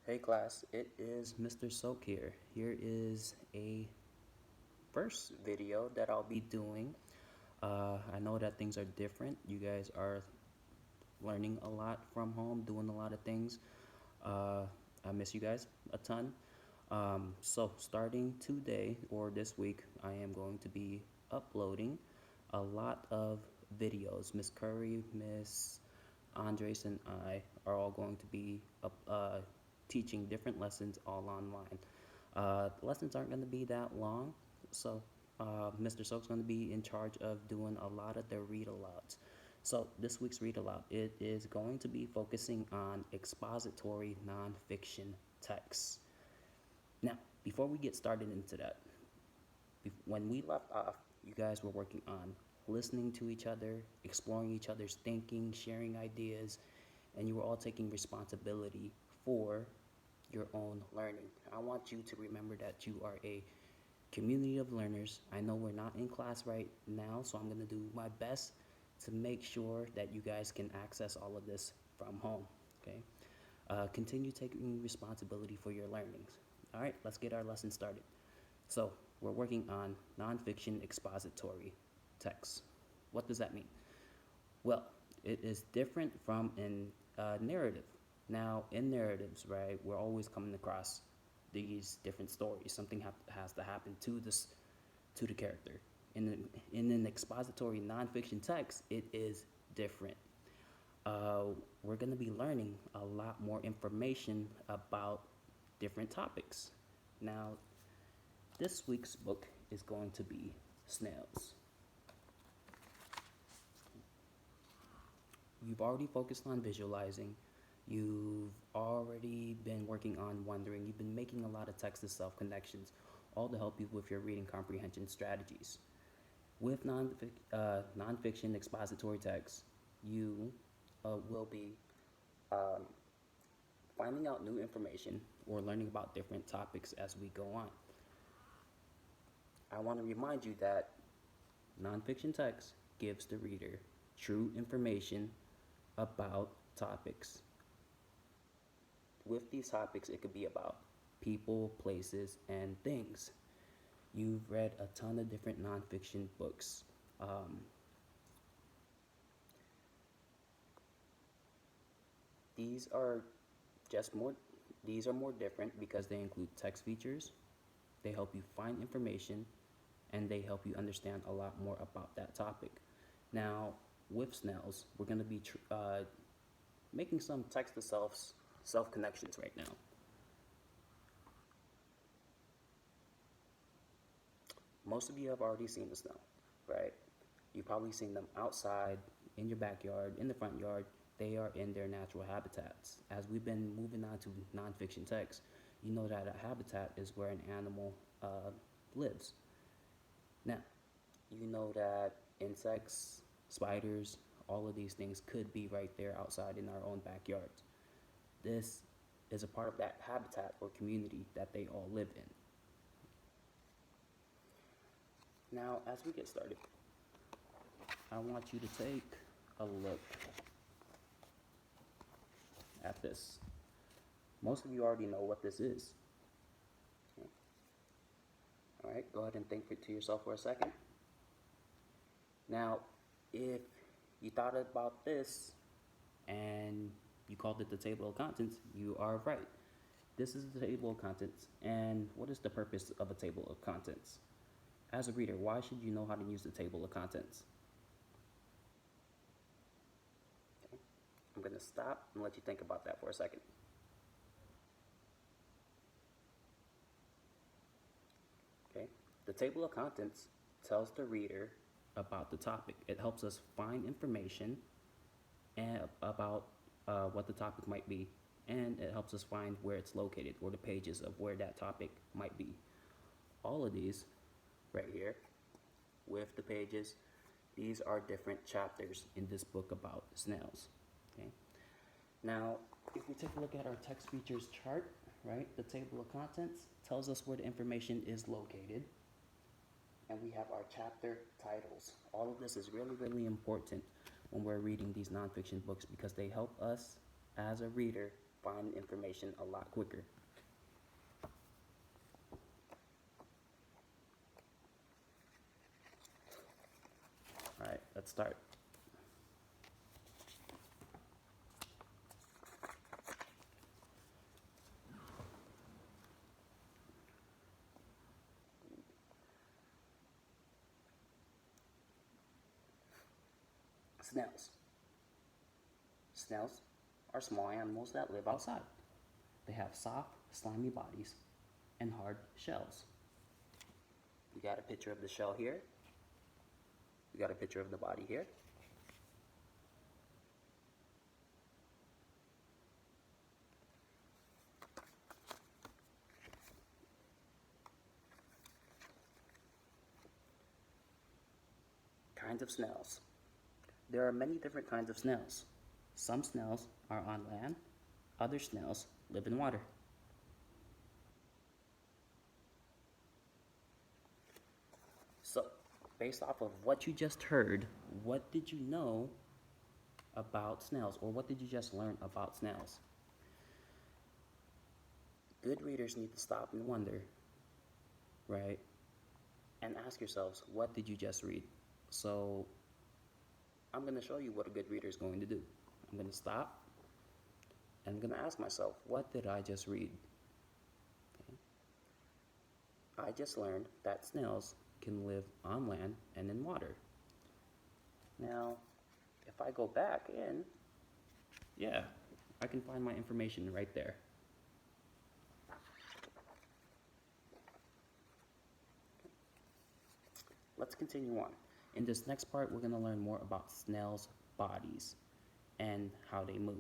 Hey class, it is Mr. Soak here. Here is a first video that I'll be doing. I know that things are different. You guys are learning a lot from home, doing a lot of things. I miss you guys a ton. So starting today or this week, I am going to be uploading a lot of videos. Miss Curry, Miss Andres, and I are all going to be teaching different lessons all online. The lessons aren't going to be that long, so Mr. Soak's going to be in charge of doing a lot of the read-alouds. So this week's read-aloud, it is going to be focusing on expository nonfiction texts. Now, before we get started into that, when we left off, you guys were working on listening to each other, exploring each other's thinking, sharing ideas, and you were all taking responsibility for your own learning. I want you to remember that you are a community of learners. I know we're not in class right now, so I'm going to do my best to make sure that you guys can access all of this from home. Okay? Continue taking responsibility for your learnings. All right, let's get our lesson started. So we're working on nonfiction expository texts. What does that mean? Well, it is different from a narrative. Now, in narratives, right, we're always coming across these different stories. Something has to happen to the character. In an expository nonfiction text, it is different. We're going to be learning a lot more information about different topics. Now, this week's book is going to be Snails. You've already focused on visualizing. You've already been working on wondering. You've been making a lot of text-to-self connections, all to help you with your reading comprehension strategies. With nonfiction expository text, you will be finding out new information or learning about different topics as we go on. I want to remind you that nonfiction text gives the reader true information about topics. With these topics, it could be about people, places, and things. You've read a ton of different nonfiction books. These are more different because they include text features, they help you find information, and they help you understand a lot more about that topic. Now, with Snails, we're going to be making some text-to-self connections right now. Most of you have already seen the snail, right? You've probably seen them outside, in your backyard, in the front yard. They are in their natural habitats. As we've been moving on to nonfiction text, you know that a habitat is where an animal lives. Now, you know that insects, spiders, all of these things could be right there outside in our own backyards. This is a part of that habitat or community that they all live in. Now, as we get started, I want you to take a look at this. Most of you already know what this is. Okay. All right, go ahead and think to yourself for a second. Now, if you thought about this and you called it the table of contents, you are right. This is the table of contents. And what is the purpose of a table of contents? As a reader, why should you know how to use the table of contents? Okay. I'm going to stop and let you think about that for a second. Okay. The table of contents tells the reader about the topic. It helps us find information about what the topic might be, and it helps us find where it's located or the pages of where that topic might be. All of these right here with the pages, these are different chapters in this book about snails. Okay. Now, if we take a look at our text features chart, right, the table of contents tells us where the information is located. And we have our chapter titles. All of this is really, really important when we're reading these nonfiction books because they help us as a reader find information a lot quicker. Alright, let's start. Snails. Snails are small animals that live outside. They have soft, slimy bodies and hard shells. We got a picture of the shell here. We got a picture of the body here. Kinds of snails. There are many different kinds of snails. Some snails are on land, other snails live in water. So, based off of what you just heard, what did you know about snails, or what did you just learn about snails? Good readers need to stop and wonder, right? And ask yourselves, what did you just read? So, I'm going to show you what a good reader is going to do. I'm going to stop, and I'm going to ask myself, what did I just read? Okay. I just learned that snails can live on land and in water. Now, if I go back in, yeah, I can find my information right there. Let's continue on. In this next part, we're going to learn more about snails' bodies and how they move.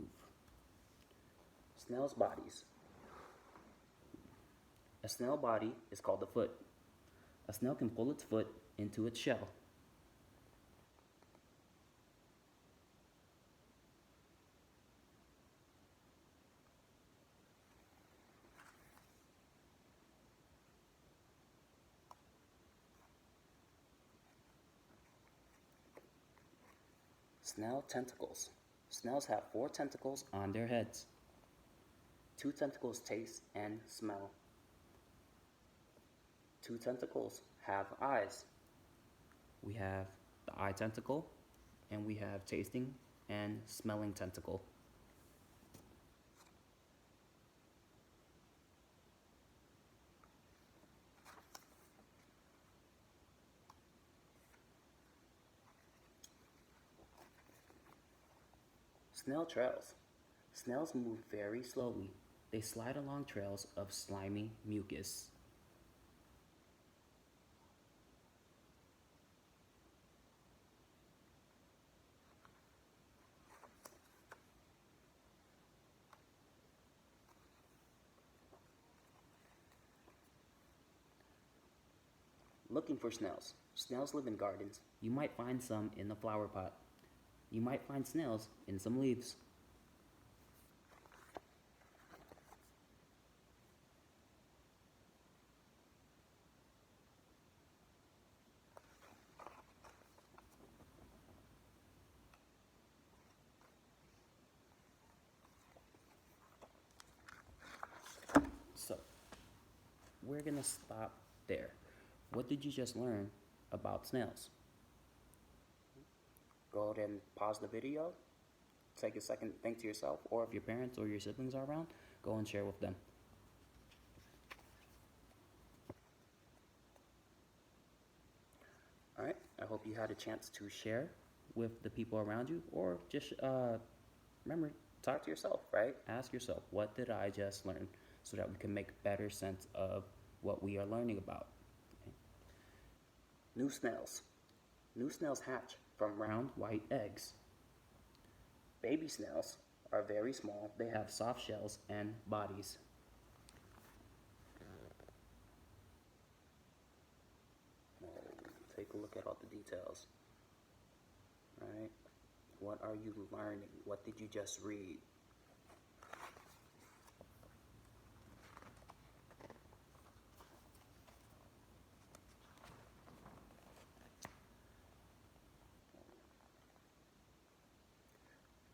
Snails' bodies. A snail body is called a foot. A snail can pull its foot into its shell. Snail tentacles. Snails have 4 tentacles on their heads. 2 tentacles taste and smell. 2 tentacles have eyes. We have the eye tentacle, and we have tasting and smelling tentacle. Snail trails. Snails move very slowly. They slide along trails of slimy mucus. Looking for snails. Snails live in gardens. You might find some in the flower pot. You might find snails in some leaves. So, we're gonna stop there. What did you just learn about snails? Go ahead and pause the video, take a second to think to yourself, or if your parents or your siblings are around, go and share with them. Alright, I hope you had a chance to share with the people around you, or just remember, talk to yourself, right? Ask yourself, what did I just learn? So that we can make better sense of what we are learning about. Okay. New snails. New snails hatch from round white eggs. Baby snails are very small. They have soft shells and bodies. Take a look at all the details. Right? What are you learning? What did you just read?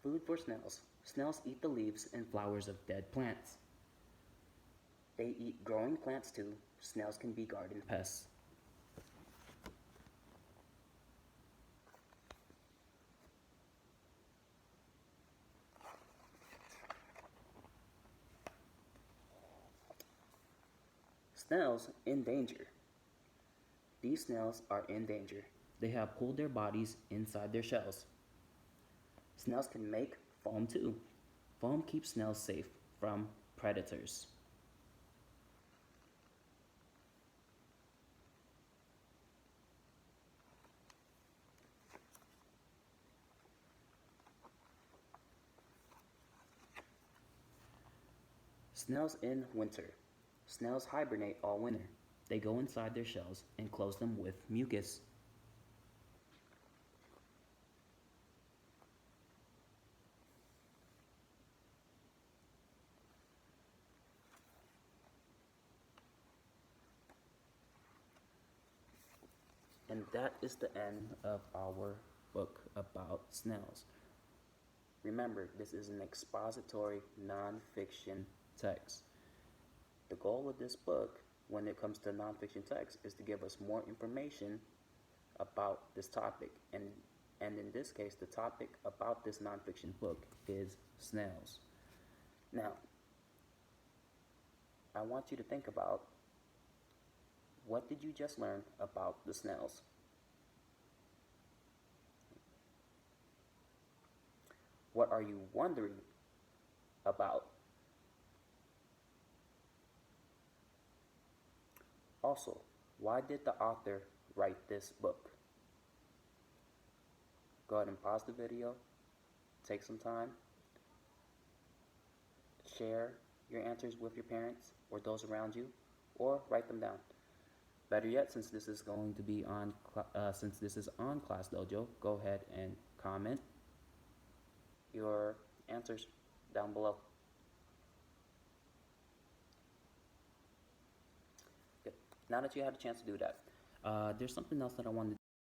Food for snails. Snails eat the leaves and flowers of dead plants. They eat growing plants too. Snails can be garden pests. Snails in danger. These snails are in danger. They have pulled their bodies inside their shells. Snails can make foam too. Foam keeps snails safe from predators. Snails in winter. Snails hibernate all winter. They go inside their shells and close them with mucus. And that is the end of our book about snails. Remember, this is an expository nonfiction text. The goal of this book, when it comes to nonfiction text, is to give us more information about this topic. And in this case, the topic about this nonfiction book is snails. Now, I want you to think about, what did you just learn about the snails? What are you wondering about? Also, why did the author write this book? Go ahead and pause the video, take some time, share your answers with your parents or those around you, or write them down. Better yet, since this is going to be on, since this is on Class Dojo, go ahead and comment your answers down below. Good. Now that you had a chance to do that, there's something else that I wanted